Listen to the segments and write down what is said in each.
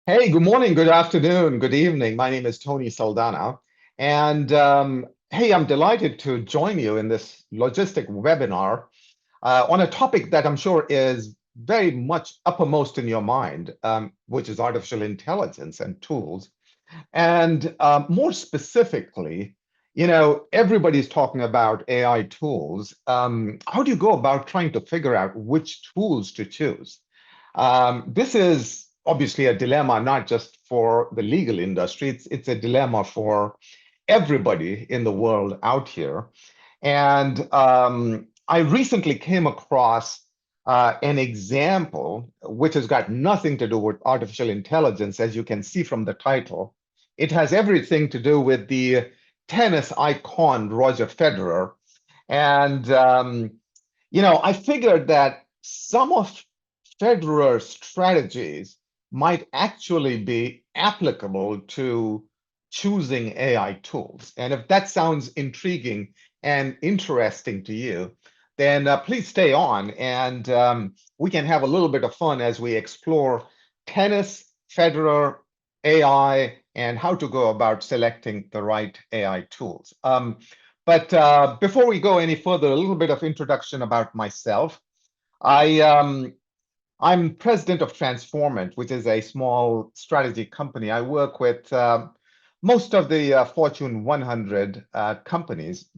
Hey, good morning, good afternoon, good evening. My name is Tony Saldanha. And hey, I'm delighted to join you in this logistic webinar on a topic that I'm sure is very much uppermost in your mind, which is artificial intelligence and tools. And more specifically, everybody's talking about AI tools. How do you go about trying to figure out which tools to choose? This is obviously a dilemma, not just for the legal industry, it's a dilemma for everybody in the world out here. And I recently came across an example which has got nothing to do with artificial intelligence, as you can see from the title. It has everything to do with the tennis icon Roger Federer. And, I figured that some of Federer's strategies might actually be applicable to choosing AI tools. And if that sounds intriguing and interesting to you, then please stay on and we can have a little bit of fun as we explore tennis, Federer, AI, and how to go about selecting the right AI tools. But before we go any further, a little bit of introduction about myself. I I'm president of Transformant, which is a small strategy company. I work with most of the Fortune 100 companies,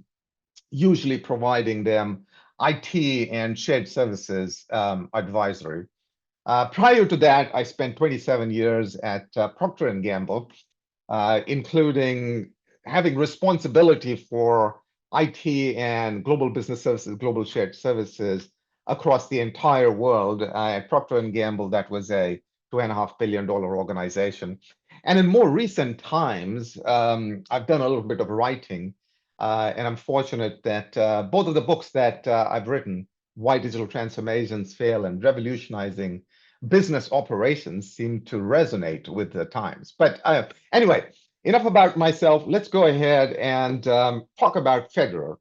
usually providing them IT and shared services advisory. Prior to that, I spent 27 years at Procter and Gamble, including having responsibility for IT and global business services, global shared services across the entire world. At Procter and Gamble, that was a $2.5 billion organization. And in more recent times, I've done a little bit of writing, and I'm fortunate that both of the books that I've written, Why Digital Transformations Fail and Revolutionizing Business Operations, seem to resonate with the times. But anyway, enough about myself. Let's go ahead and talk about Federer.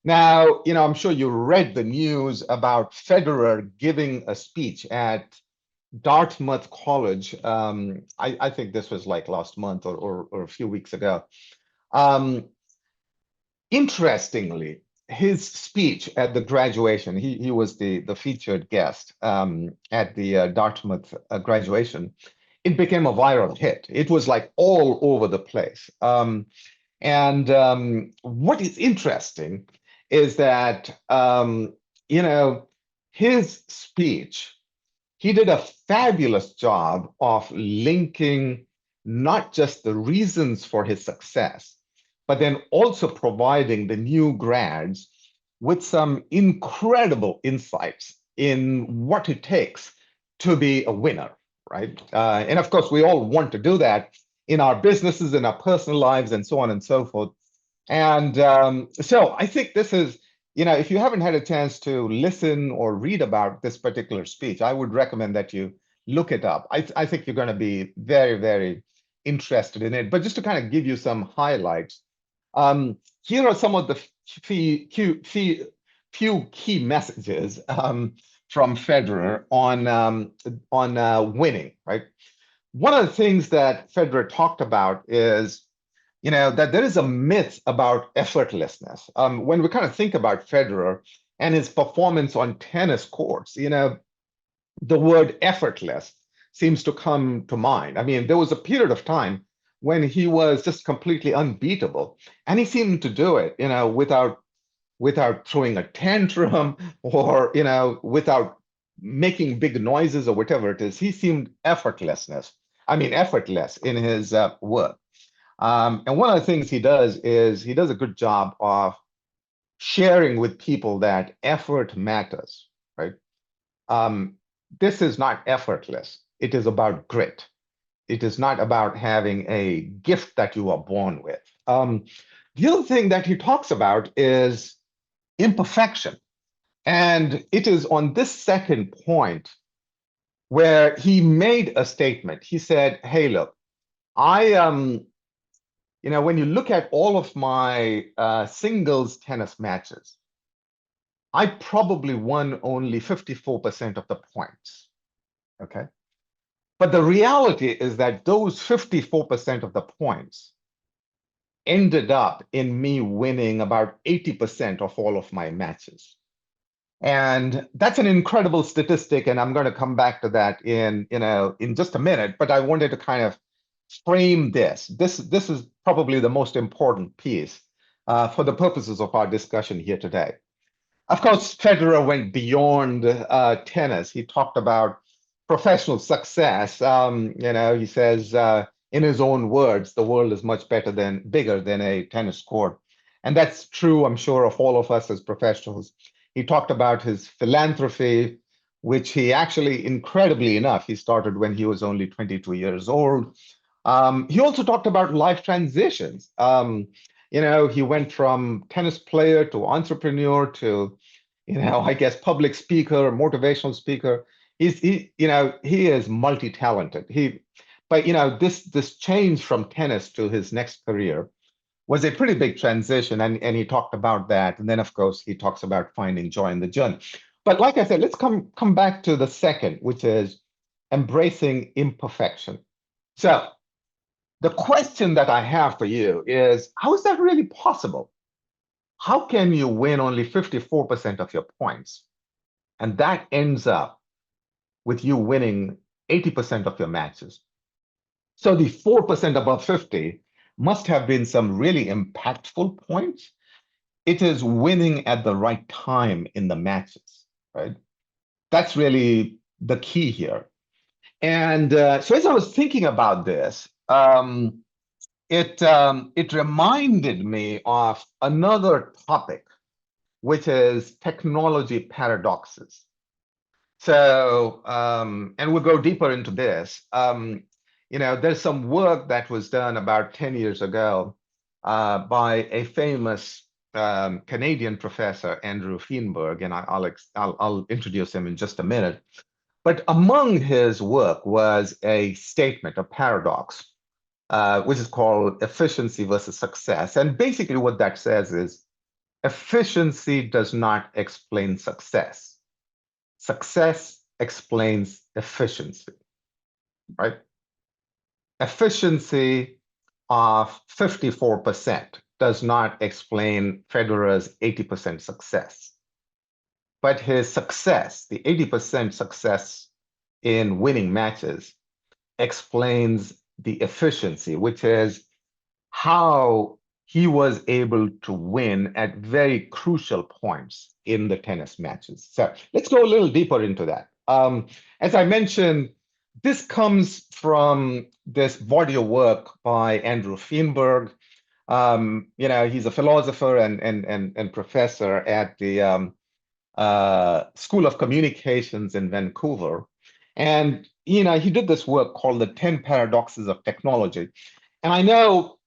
Now, I'm sure you read the news about Federer giving a speech at Dartmouth College. I think this was like last month or a few weeks ago. Um, Interestingly, his speech at the graduation, he was the featured guest at the Dartmouth graduation. It became a viral hit. It was like all over the place. And what is interesting is that, his speech, he did a fabulous job of linking not just the reasons for his success, but then also providing the new grads with some incredible insights in what it takes to be a winner, right? And of course, we all want to do that in our businesses, in our personal lives, and so on and so forth. And so I think this is, if you haven't had a chance to listen or read about this particular speech, I would recommend that you look it up. I think you're going to be very, very interested in it. But just to kind of give you some highlights, here are some of the few key messages from Federer on winning, right? One of the things that Federer talked about is, that there is a myth about effortlessness. When we kind of think about Federer and his performance on tennis courts, the word effortless seems to come to mind. I mean, there was a period of time when he was just completely unbeatable, and he seemed to do it, without throwing a tantrum or without making big noises or whatever it is. He seemed effortless in his work. And one of the things he does is he does a good job of sharing with people that effort matters, right? Um, this is not effortless. It is about grit. It is not about having a gift that you are born with. The other thing that he talks about is imperfection. And it is on this second point where he made a statement. He said, hey, look, I when you look at all of my singles tennis matches, I probably won only 54% of the points. Okay. But the reality is that those 54% of the points ended up in me winning about 80% of all of my matches. And that's an incredible statistic, and I'm going to come back to that in just a minute, but I wanted to kind of frame this. This is probably the most important piece for the purposes of our discussion here today. Of course, Federer went beyond tennis. He talked about professional success. He says, in his own words, the world is much bigger than a tennis court. And that's true, I'm sure, of all of us as professionals. He talked about his philanthropy, which he actually, incredibly enough, he started when he was only 22 years old. He also talked about life transitions. He went from tennis player to entrepreneur to, I guess, public speaker, motivational speaker. He is multi-talented. But this change from tennis to his next career was a pretty big transition, and he talked about that. And then, of course, he talks about finding joy in the journey. But like I said, let's come back to the second, which is embracing imperfection. So the question that I have for you is, how is that really possible? How can you win only 54% of your points, and that ends up with you winning 80% of your matches? So the 4% above 50 must have been some really impactful points. It is winning at the right time in the matches, right? That's really the key here. And so as I was thinking about this, it reminded me of another topic, which is technology paradoxes. So, and we'll go deeper into this. There's some work that was done about 10 years ago by a famous Canadian professor, Andrew Feenberg, and I'll introduce him in just a minute. But among his work was a statement, a paradox, which is called efficiency versus success. And basically what that says is efficiency does not explain success. Success explains efficiency, right? Efficiency of 54% does not explain Federer's 80% success. But his success, the 80% success in winning matches, explains the efficiency, which is how he was able to win at very crucial points in the tennis matches. So let's go a little deeper into that. As I mentioned, this comes from this body of work by Andrew Feenberg. He's a philosopher and professor at the School of Communications in Vancouver. And, he did this work called the 10 Paradoxes of Technology. And I know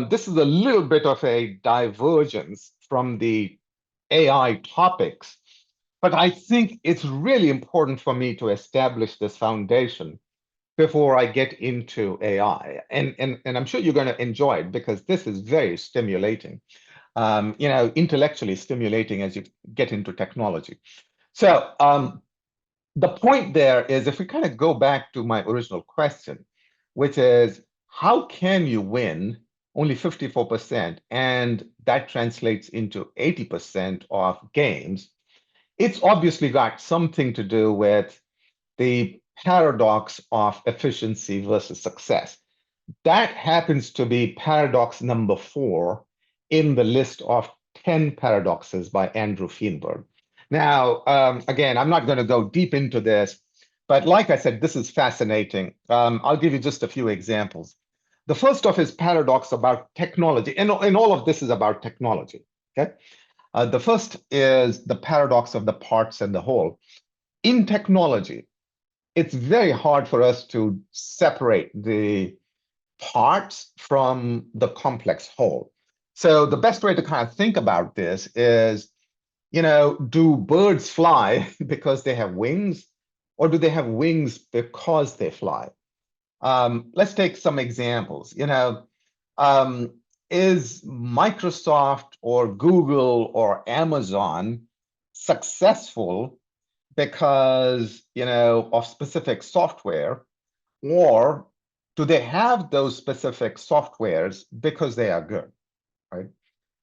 this is a little bit of a divergence from the AI topics, but I think it's really important for me to establish this foundation before I get into AI. And I'm sure you're going to enjoy it because this is very stimulating, intellectually stimulating as you get into technology. So the point there is, if we kind of go back to my original question, which is, how can you win only 54% and that translates into 80% of games? It's obviously got something to do with the paradox of efficiency versus success. That happens to be paradox number 4 in the list of 10 paradoxes by Andrew Feenberg. Now, again, I'm not going to go deep into this, but like I said, this is fascinating. I'll give you just a few examples. The first of his paradox about technology, and all of this is about technology, okay? The first is the paradox of the parts and the whole. In technology, it's very hard for us to separate the parts from the complex whole. So the best way to kind of think about this is, do birds fly because they have wings, or do they have wings because they fly? Let's take some examples. Is Microsoft or Google or Amazon successful because, of specific software, or do they have those specific softwares because they are good, right?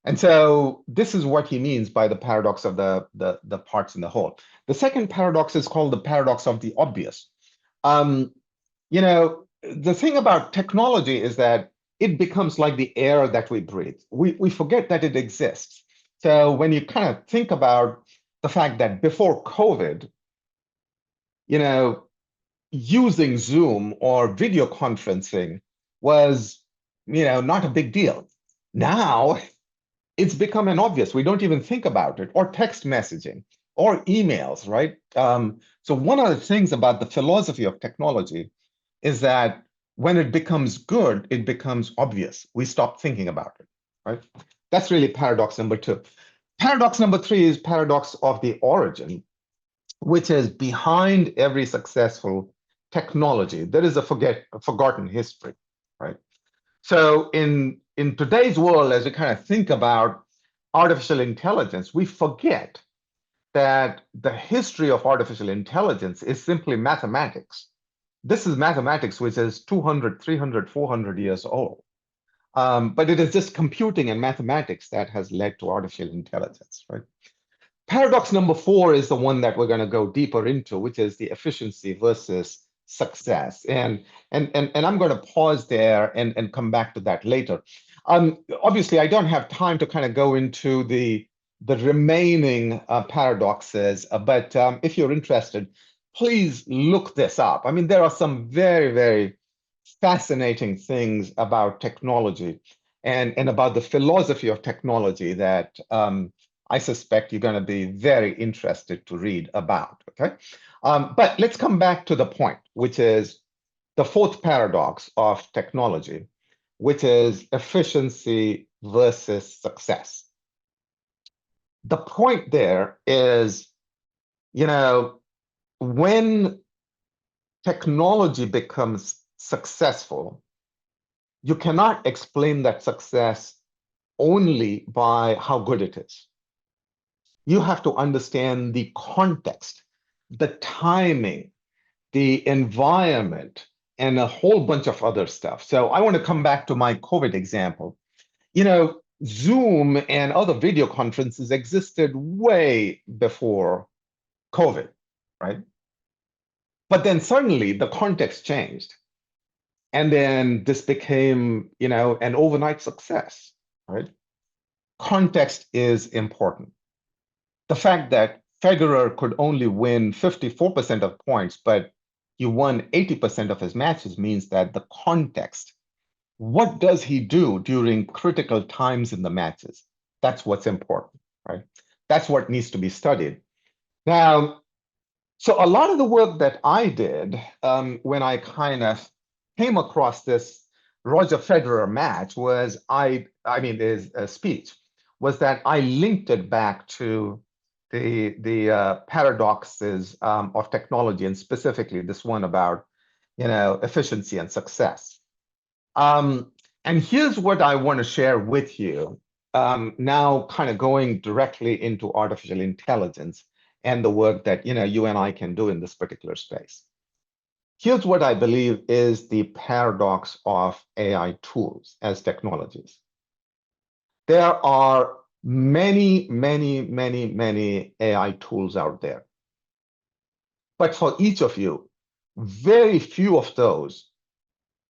And so this is what he means by the paradox of the parts in the whole. The second paradox is called the paradox of the obvious. Um, the thing about technology is that it becomes like the air that we breathe. We forget that it exists. So when you kind of think about the fact that before COVID, you know, using Zoom or video conferencing was, not a big deal. Now it's become an obvious. We don't even think about it, or text messaging or emails, right? So one of the things about the philosophy of technology is that when it becomes good, it becomes obvious. We stop thinking about it, right? That's really paradox number two. Paradox number three is paradox of the origin, which is behind every successful technology. There is a forgotten history, right? So in today's world, as we kind of think about artificial intelligence, we forget that the history of artificial intelligence is simply mathematics. This is mathematics, which is 200, 300, 400 years old. But it is just computing and mathematics that has led to artificial intelligence, right? Paradox number four is the one that we're going to go deeper into, which is the efficiency versus success. And I'm going to pause there and come back to that later. Obviously, I don't have time to kind of go into the remaining paradoxes, but if you're interested, please look this up. I mean, there are some very, very fascinating things about technology and about the philosophy of technology that I suspect you're going to be very interested to read about, okay? But let's come back to the point, which is the fourth paradox of technology, which is efficiency versus success. The point there is, when technology becomes successful, you cannot explain that success only by how good it is. You have to understand the context, the timing, the environment, and a whole bunch of other stuff. So I want to come back to my COVID example. Zoom and other video conferences existed way before COVID, right? But then suddenly the context changed. And then this became, an overnight success, right? Context is important. The fact that Federer could only win 54% of points, but he won 80% of his matches means that the context, what does he do during critical times in the matches? That's what's important, right? That's what needs to be studied. Now, so a lot of the work that I did when I kind of came across this Roger Federer match was his speech was that I linked it back to the paradoxes of technology, and specifically this one about efficiency and success. And here's what I want to share with you now, kind of going directly into artificial intelligence and the work that you and I can do in this particular space. Here's what I believe is the paradox of AI tools as technologies. There are many, many, many, many AI tools out there. But for each of you, very few of those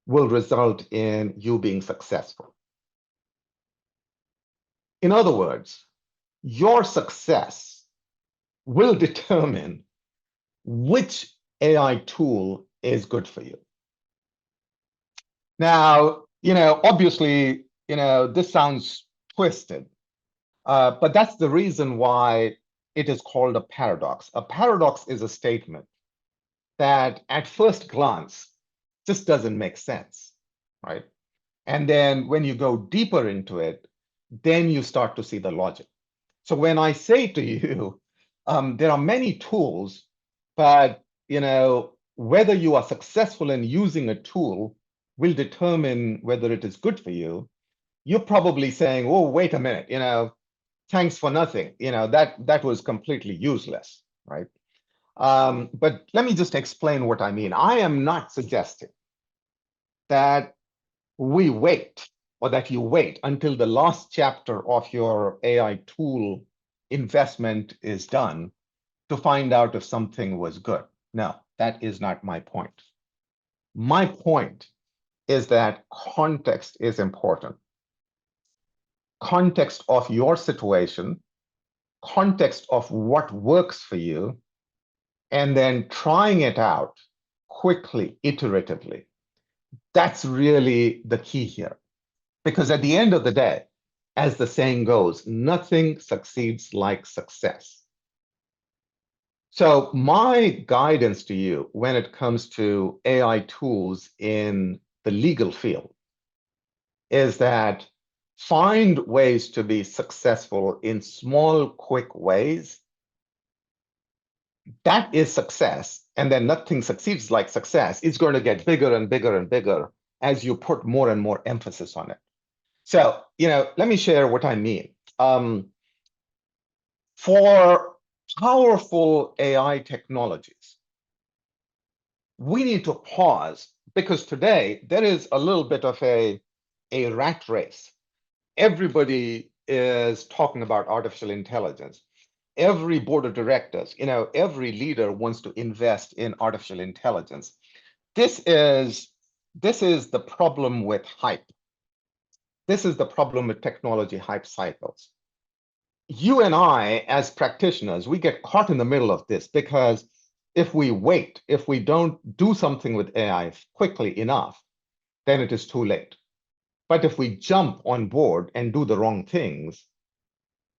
will result in you being successful. In other words, your success will determine which AI tool is good for you. Now, obviously, this sounds twisted, but that's the reason why it is called a paradox. A paradox is a statement that at first glance just doesn't make sense, right? And then when you go deeper into it, then you start to see the logic. So when I say to you, there are many tools, but whether you are successful in using a tool will determine whether it is good for you. You're probably saying, "Oh, wait a minute, thanks for nothing. That was completely useless," right? But let me just explain what I mean. I am not suggesting that we wait, or that you wait until the last chapter of your AI tool investment is done to find out if something was good. No, that is not my point. My point is that context is important. Context of your situation, context of what works for you, and then trying it out quickly, iteratively. That's really the key here. Because at the end of the day, as the saying goes, nothing succeeds like success. So my guidance to you when it comes to AI tools in the legal field is that find ways to be successful in small, quick ways. That is success. And then nothing succeeds like success. It's going to get bigger and bigger and bigger as you put more and more emphasis on it. So, let me share what I mean. For powerful AI technologies, we need to pause because today there is a little bit of a rat race. Everybody is talking about artificial intelligence. Every board of directors, every leader wants to invest in artificial intelligence. This is the problem with hype. This is the problem with technology hype cycles. You and I, as practitioners, we get caught in the middle of this because if we wait, if we don't do something with AI quickly enough, then it is too late. But if we jump on board and do the wrong things,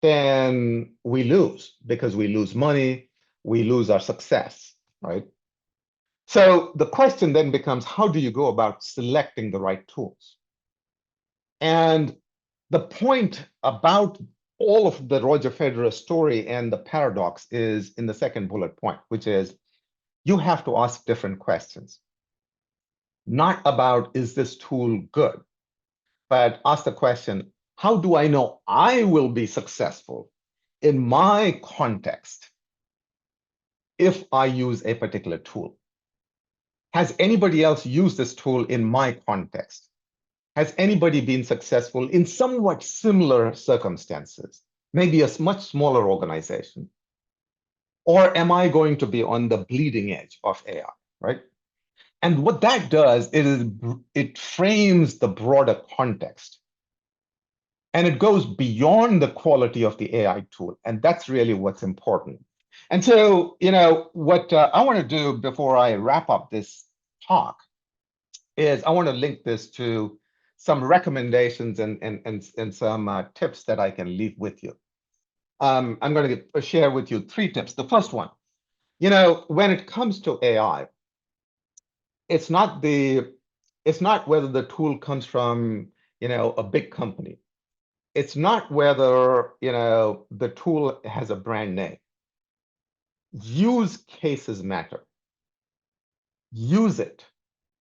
then we lose because we lose money, we lose our success, right? So the question then becomes, how do you go about selecting the right tools? And the point about all of the Roger Federer story and the paradox is in the second bullet point, which is you have to ask different questions. Not about, is this tool good? But ask the question, how do I know I will be successful in my context if I use a particular tool? Has anybody else used this tool in my context? Has anybody been successful in somewhat similar circumstances? Maybe a much smaller organization? Or am I going to be on the bleeding edge of AI, right? And what that does is it frames the broader context. And it goes beyond the quality of the AI tool. And that's really what's important. And so, what I want to do before I wrap up this talk is I want to link this to some recommendations and some tips that I can leave with you. I'm going to share with you 3 tips. The first one, when it comes to AI, it's not whether the tool comes from, a big company. It's not whether, the tool has a brand name. Use cases matter. Use it.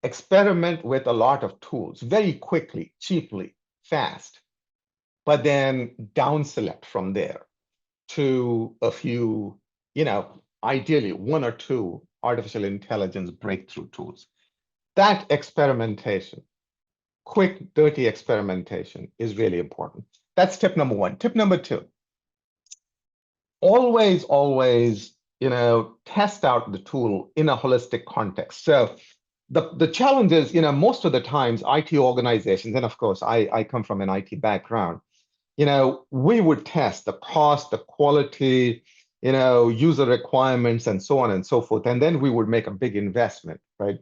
Experiment with a lot of tools very quickly, cheaply, fast, but then down select from there to a few, ideally 1 or 2 artificial intelligence breakthrough tools. That experimentation, quick, dirty experimentation is really important. That's tip number 1. Tip number 2, always, test out the tool in a holistic context. So the challenge is, most of the times IT organizations, and of course, I come from an IT background, we would test the cost, the quality, user requirements, and so on and so forth, and then we would make a big investment, right?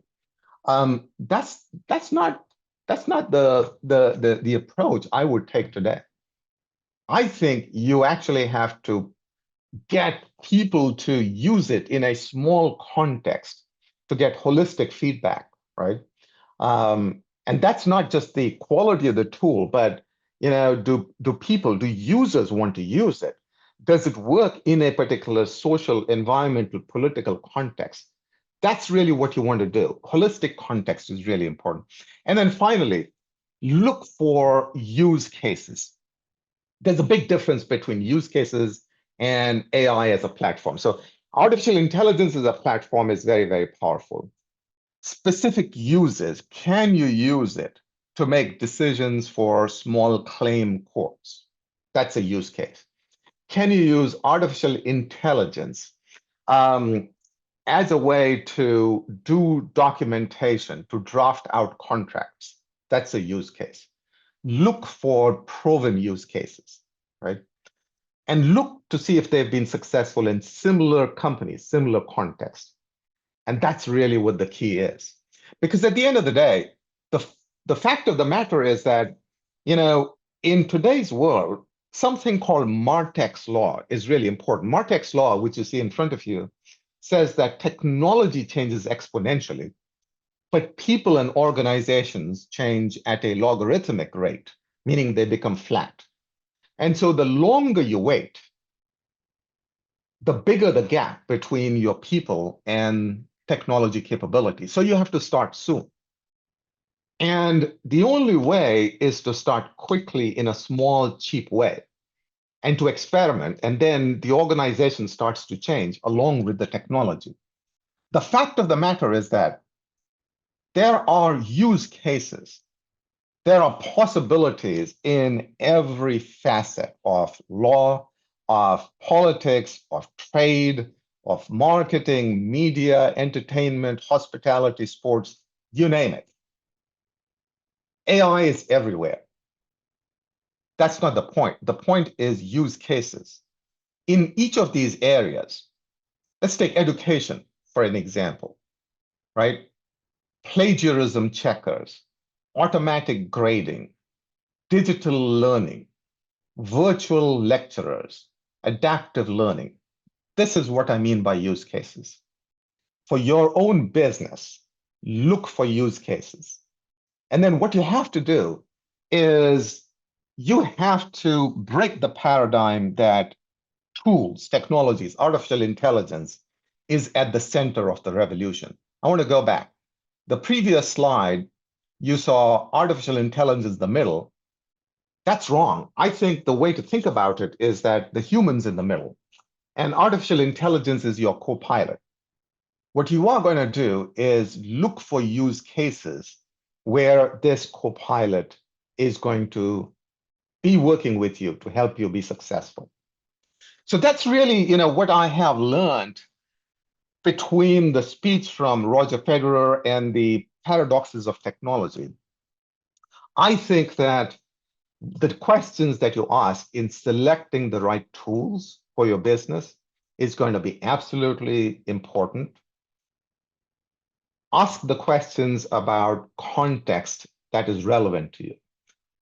That's not the approach I would take today. I think you actually have to get people to use it in a small context to get holistic feedback, right? And that's not just the quality of the tool, but do users want to use it? Does it work in a particular social, environmental, political context? That's really what you want to do. Holistic context is really important. And then finally, look for use cases. There's a big difference between use cases and AI as a platform. So artificial intelligence as a platform is very, very powerful. specific uses. Can you use it to make decisions for small claim courts? That's a use case. Can you use artificial intelligence as a way to do documentation, to draft out contracts? That's a use case. Look for proven use cases, right? And look to see if they've been successful in similar companies, similar contexts. And that's really what the key is. Because at the end of the day, the fact of the matter is that, in today's world, something called Martech's law is really important. Martech's law, which you see in front of you, says that technology changes exponentially, but people and organizations change at a logarithmic rate, meaning they become flat. And so the longer you wait, the bigger the gap between your people and technology capability. So you have to start soon. And the only way is to start quickly in a small, cheap way and to experiment. And then the organization starts to change along with the technology. The fact of the matter is that there are use cases, there are possibilities in every facet of law, of politics, of trade, of marketing, media, entertainment, hospitality, sports, you name it. AI is everywhere. That's not the point. The point is use cases. In each of these areas, let's take education for an example, right? Plagiarism checkers, automatic grading, digital learning, virtual lecturers, adaptive learning. This is what I mean by use cases. For your own business, look for use cases. And then what you have to do is you have to break the paradigm that tools, technologies, artificial intelligence is at the center of the revolution. I want to go back. The previous slide, you saw artificial intelligence in the middle. That's wrong. I think the way to think about it is that the human's in the middle and artificial intelligence is your co-pilot. What you are going to do is look for use cases where this co-pilot is going to be working with you to help you be successful. So that's really, what I have learned between the speech from Roger Federer and the paradoxes of technology. I think that the questions that you ask in selecting the right tools for your business is going to be absolutely important. Ask the questions about context that is relevant to you.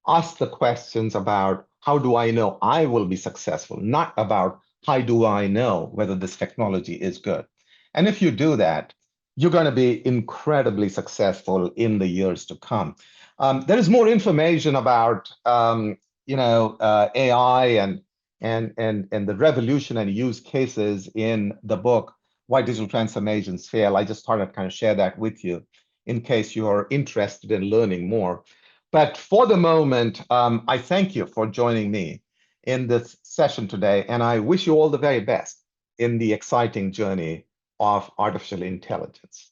Ask the questions about how do I know I will be successful, not about how do I know whether this technology is good. And if you do that, you're going to be incredibly successful in the years to come. There is more information about AI and the revolution and use cases in the book Why Digital Transformations Fail. I just thought I'd kind of share that with you in case you're interested in learning more. But for the moment, I thank you for joining me in this session today, and I wish you all the very best in the exciting journey of artificial intelligence.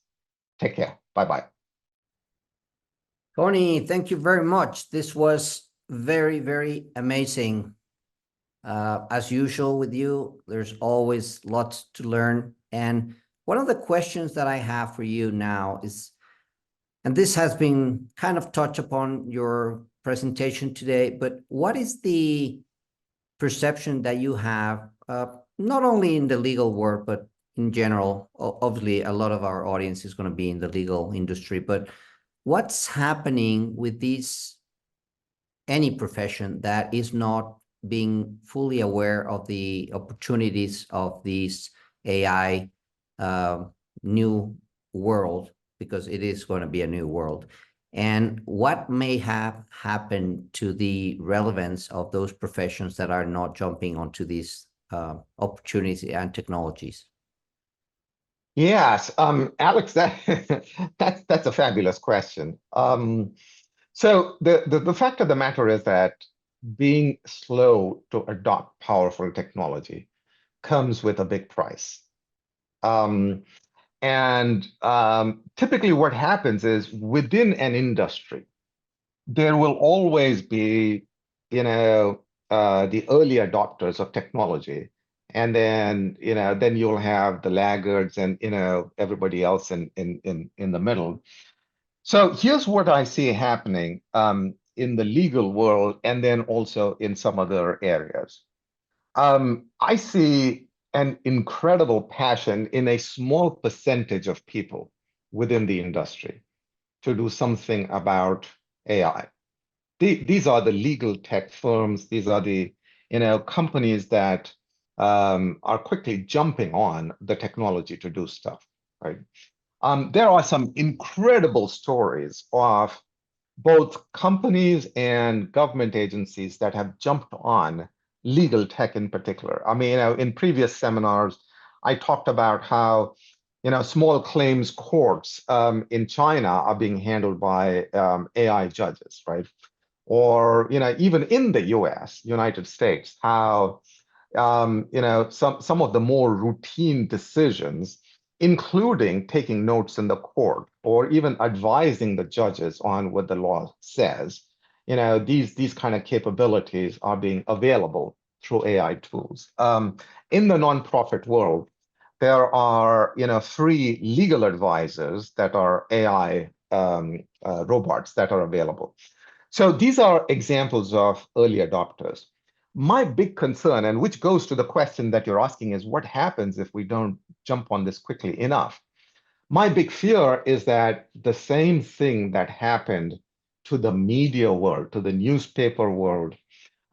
Take care. Bye-bye. Tony, thank you very much. This was very, very amazing. As usual with you, there's always lots to learn. And one of the questions that I have for you now is, and this has been kind of touched upon your presentation today, but what is the perception that you have, not only in the legal world, but in general? Obviously, a lot of our audience is going to be in the legal industry, but what's happening with any profession that is not being fully aware of the opportunities of this AI new world, because it is going to be a new world, and what may have happened to the relevance of those professions that are not jumping onto these opportunities and technologies? Yes, Alex, that's a fabulous question. So the fact of the matter is that being slow to adopt powerful technology comes with a big price. And typically what happens is within an industry, there will always be, the early adopters of technology. And then, then you'll have the laggards and, everybody else in the middle. So here's what I see happening in the legal world and then also in some other areas. I see an incredible passion in a small percentage of people within the industry to do something about AI. These are the legal tech firms. These are the companies that are quickly jumping on the technology to do stuff, right? There are some incredible stories of both companies and government agencies that have jumped on legal tech in particular. I mean, in previous seminars, I talked about how, small claims courts in China are being handled by AI judges, right? Or, even in the US, United States, how, some of the more routine decisions, including taking notes in the court or even advising the judges on what the law says, these kind of capabilities are being available through AI tools. In the nonprofit world, there are, free legal advisors that are AI robots that are available. So these are examples of early adopters. My big concern, and which goes to the question that you're asking, is what happens if we don't jump on this quickly enough? My big fear is that the same thing that happened to the media world, to the newspaper world,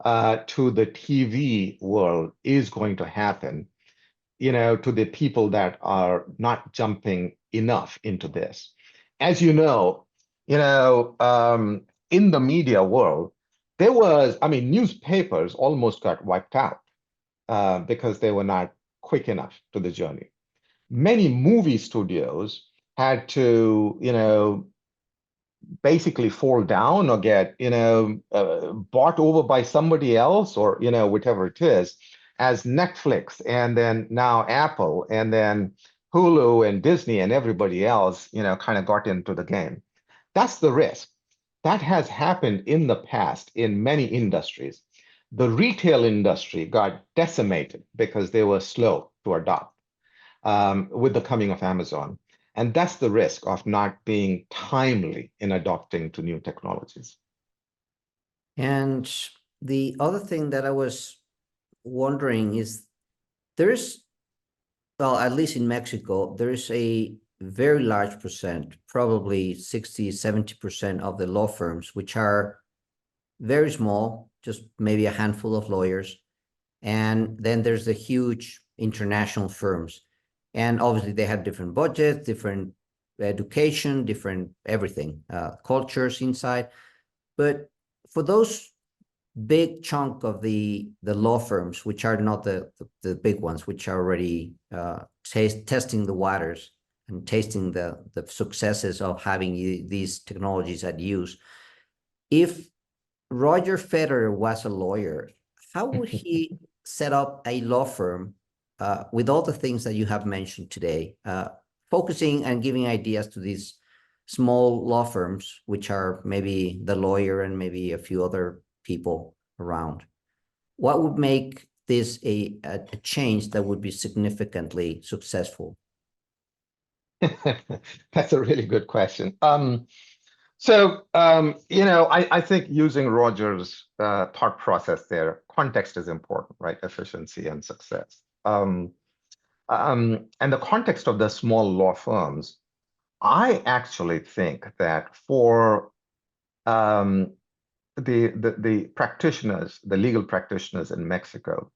to the TV world is going to happen, to the people that are not jumping enough into this. As in the media world, newspapers almost got wiped out because they were not quick enough to the journey. Many movie studios had to, basically fall down or get, bought over by somebody else or, whatever it is, as Netflix and then now Apple and then Hulu and Disney and everybody else, kind of got into the game. That's the risk. That has happened in the past in many industries. The retail industry got decimated because they were slow to adopt with the coming of Amazon. And that's the risk of not being timely in adopting to new technologies. And the other thing that I was wondering is there's, well, at least in Mexico, there's a very large percent, probably 60, 70% of the law firms, which are very small, just maybe a handful of lawyers. And then there's the huge international firms. And obviously they have different budgets, different education, different everything, cultures inside. But for those big chunk of the law firms, which are not the big ones, which are already testing the waters and tasting the successes of having these technologies at use, if Roger Federer was a lawyer, how would he set up a law firm with all the things that you have mentioned today, focusing and giving ideas to these small law firms, which are maybe the lawyer and maybe a few other people around? What would make this a change that would be significantly successful? That's a really good question. I think using Roger's thought process there, context is important, right? Efficiency and success. And the context of the small law firms, I actually think that for the practitioners, the legal practitioners in Mexico,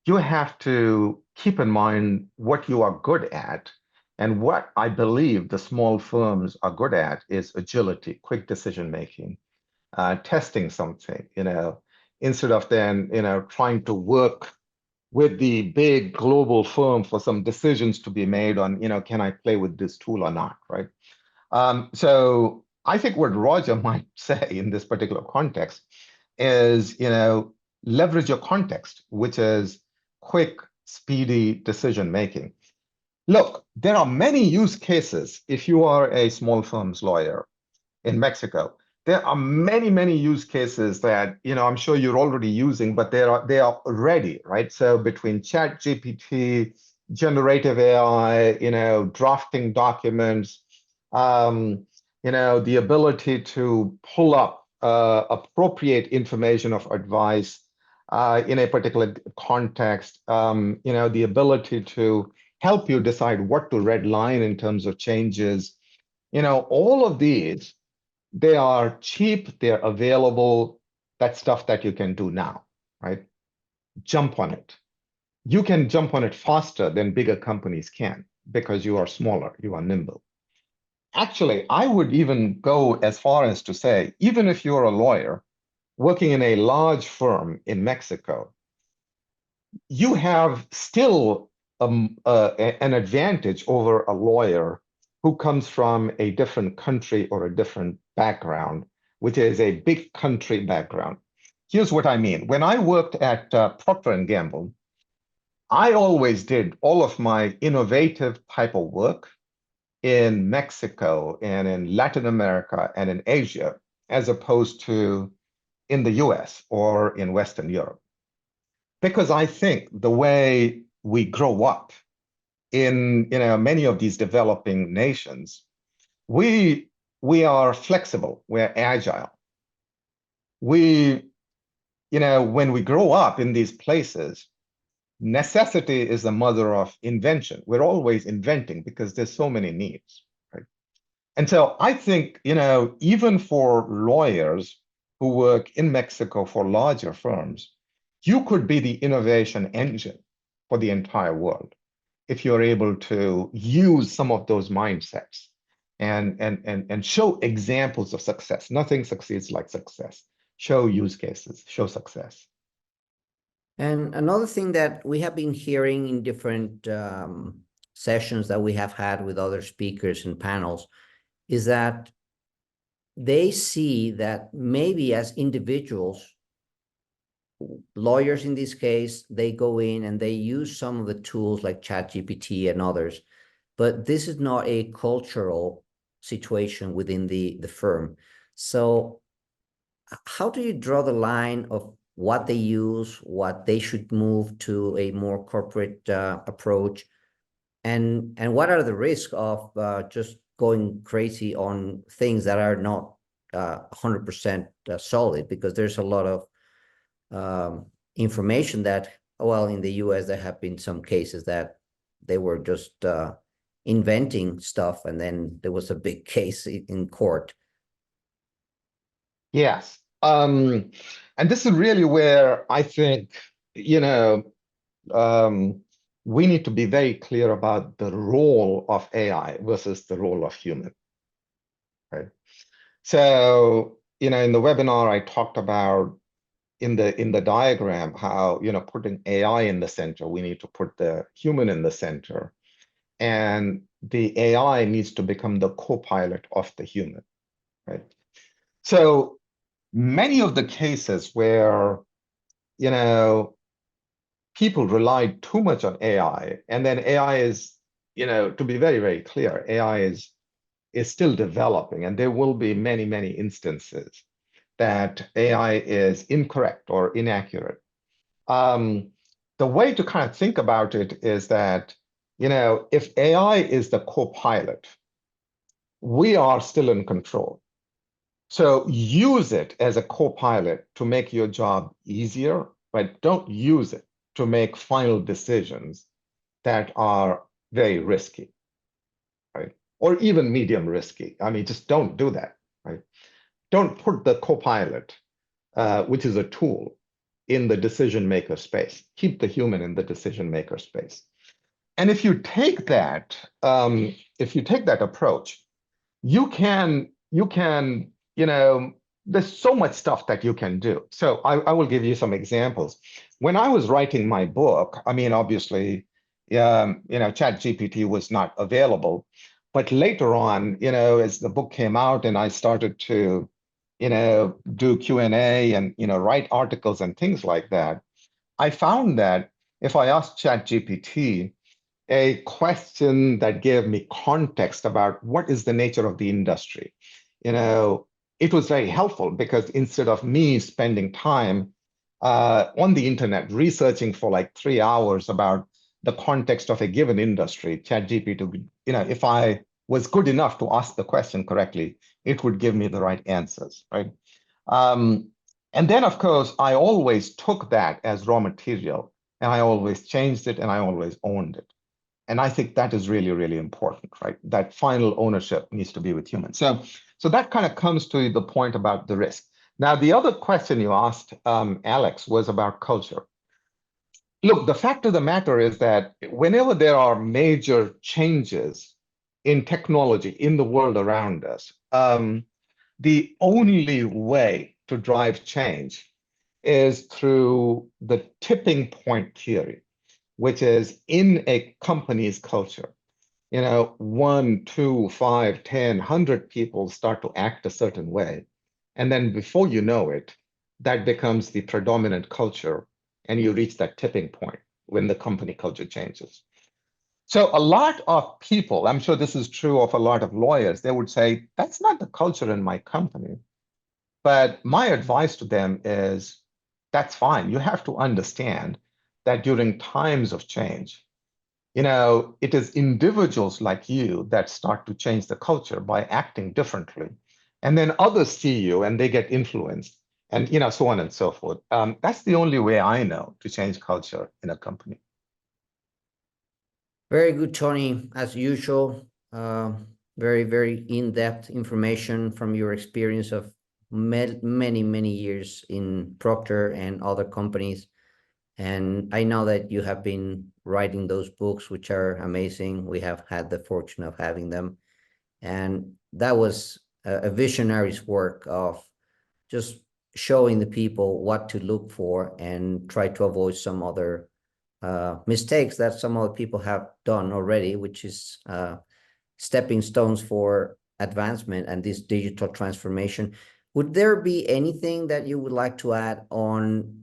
you have to keep in mind what you are good at. And what I believe the small firms are good at is agility, quick decision making, testing something, instead of then, trying to work with the big global firm for some decisions to be made on, can I play with this tool or not, right? So I think what Roger might say in this particular context is, leverage your context, which is quick, speedy decision making. Look, there are many use cases if you are a small firm's lawyer in Mexico. There are many, many use cases that, I'm sure you're already using, but they are ready, right? So between Chat GPT, generative AI, drafting documents, the ability to pull up appropriate information of advice in a particular context, the ability to help you decide what to red line in terms of changes, all of these, they are cheap, they're available. That's stuff that you can do now, right? Jump on it. You can jump on it faster than bigger companies can because you are smaller, you are nimble. Actually, I would even go as far as to say, even if you're a lawyer working in a large firm in Mexico, you have still an advantage over a lawyer who comes from a different country or a different background, which is a big country background. Here's what I mean. When I worked at Procter & Gamble, I always did all of my innovative type of work in Mexico and in Latin America and in Asia, as opposed to in the US or in Western Europe. Because I think the way we grow up in many of these developing nations, we are flexible, we're agile. We, when we grow up in these places, necessity is the mother of invention. We're always inventing because there's so many needs, right? And so I think, even for lawyers who work in Mexico for larger firms, you could be the innovation engine for the entire world if you're able to use some of those mindsets and show examples of success. Nothing succeeds like success. Show use cases, show success. And another thing that we have been hearing in different sessions that we have had with other speakers and panels is that they see that maybe as individuals, lawyers in this case, they go in and they use some of the tools like ChatGPT and others, but this is not a cultural situation within the firm. So how do you draw the line of what they use, what they should move to a more corporate approach, and what are the risks of just going crazy on things that are not 100% solid? Because there's a lot of information that, well, in the US, there have been some cases that they were just inventing stuff, and then there was a big case in court. Yes. And this is really where I think, we need to be very clear about the role of AI versus the role of human, right? So, in the webinar, I talked about in the diagram how, putting AI in the center, we need to put the human in the center. And the AI needs to become the co-pilot of the human, right? So many of the cases where, people relied too much on AI, and then AI is, to be very, very clear, AI is still developing, and there will be many, many instances that AI is incorrect or inaccurate. The way to kind of think about it is that, if AI is the co-pilot, we are still in control. So use it as a co-pilot to make your job easier, but don't use it to make final decisions that are very risky, right? Or even medium risky. I mean, just don't do that, right? Don't put the co-pilot, which is a tool, in the decision maker space. Keep the human in the decision maker space. And if you take that, approach, you can, there's so much stuff that you can do. So I will give you some examples. When I was writing my book, I mean, obviously, ChatGPT was not available, but later on, as the book came out and I started to, do Q&A and, write articles and things like that, I found that if I asked ChatGPT, a question that gave me context about what is the nature of the industry. It was very helpful because instead of me spending time on the internet researching for like 3 hours about the context of a given industry, ChatGPT, if I was good enough to ask the question correctly, it would give me the right answers, right? And then, of course, I always took that as raw material, and I always changed it, and I always owned it. And I think that is really, really important, right? That final ownership needs to be with humans. So that kind of comes to the point about the risk. Now, the other question you asked, Alex, was about culture. Look, the fact of the matter is that whenever there are major changes in technology in the world around us, the only way to drive change is through the tipping point theory, which is in a company's culture. 1, 2, 5, 10, 100 people start to act a certain way. And then before you know it, that becomes the predominant culture, and you reach that tipping point when the company culture changes. So a lot of people, I'm sure this is true of a lot of lawyers, they would say, that's not the culture in my company. But my advice to them is, that's fine. You have to understand that during times of change, it is individuals like you that start to change the culture by acting differently. And then others see you and they get influenced and, so on and so forth. That's the only way I know to change culture in a company. Very good, Tony, as usual. Very, very in-depth information from your experience of many, many years in Procter and other companies. And I know that you have been writing those books, which are amazing. We have had the fortune of having them. And that was a visionary's work of just showing the people what to look for and try to avoid some other mistakes that some other people have done already, which is stepping stones for advancement and this digital transformation. Would there be anything that you would like to add on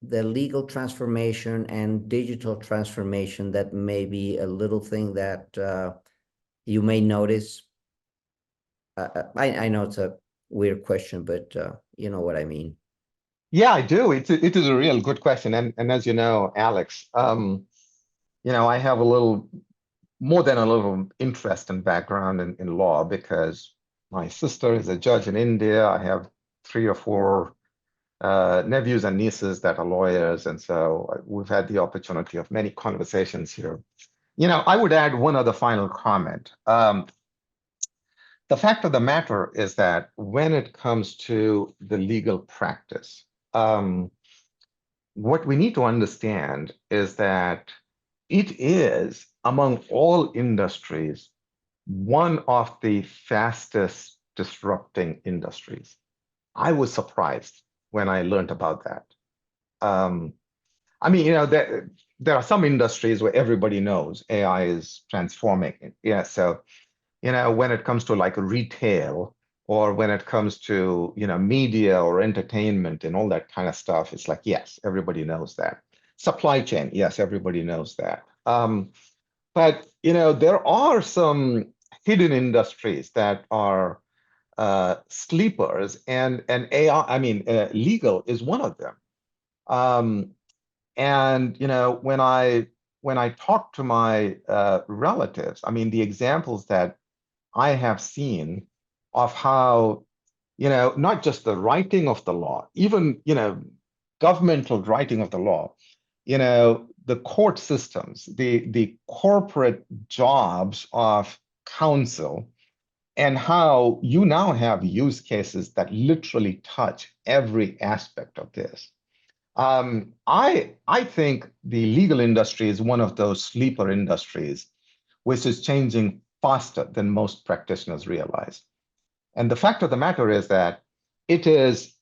the legal transformation and digital transformation that may be a little thing that you may notice? I know it's a weird question, but you know what I mean. Yeah, I do. It is a real good question. And as you know, Alex, I have a little more than a little interest and background in law because my sister is a judge in India. I have 3 or 4 nephews and nieces that are lawyers. And so we've had the opportunity of many conversations here. I would add one other final comment. The fact of the matter is that when it comes to the legal practice, what we need to understand is that it is, among all industries, one of the fastest disrupting industries. I was surprised when I learned about that. There are some industries where everybody knows AI is transforming it. Yeah, so when it comes to like retail or when it comes to media or entertainment and all that kind of stuff, it's like, yes, everybody knows that. Supply chain, yes, everybody knows that. But there are some hidden industries that are sleepers, and AI, legal is one of them. And when I talk to my relatives, the examples that I have seen of how, not just the writing of the law, even, governmental writing of the law, the court systems, the corporate jobs of counsel, and how you now have use cases that literally touch every aspect of this. I think the legal industry is one of those sleeper industries, which is changing faster than most practitioners realize. And the fact of the matter is that it is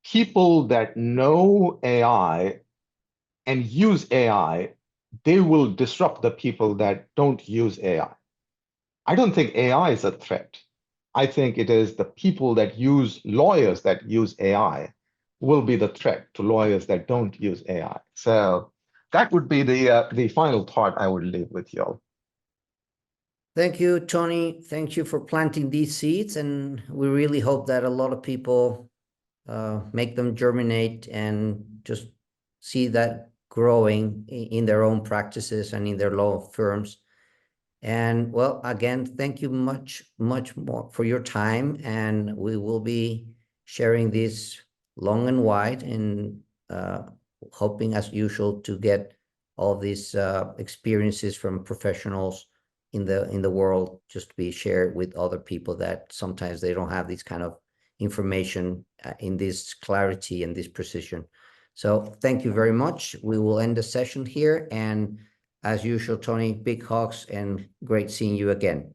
people that know AI and use AI, they will disrupt the people that don't use AI. I don't think AI is a threat. I think it is the people that use lawyers that use AI will be the threat to lawyers that don't use AI. So that would be the final thought I would leave with you all. Thank you, Tony. Thank you for planting these seeds, and we really hope that a lot of people make them germinate and just see that growing in their own practices and in their law firms. And well, again, thank you much more for your time, and we will be sharing this long and wide, and hoping as usual to get all these experiences from professionals in the world just to be shared with other people that sometimes they don't have this kind of information in this clarity and this precision. So thank you very much. We will end the session here, and as usual, Tony, big hugs and great seeing you again.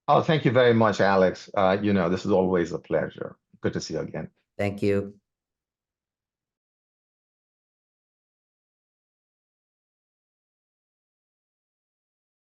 Oh, thank you very much, Alex. This is always a pleasure. Good to see you again. Thank you.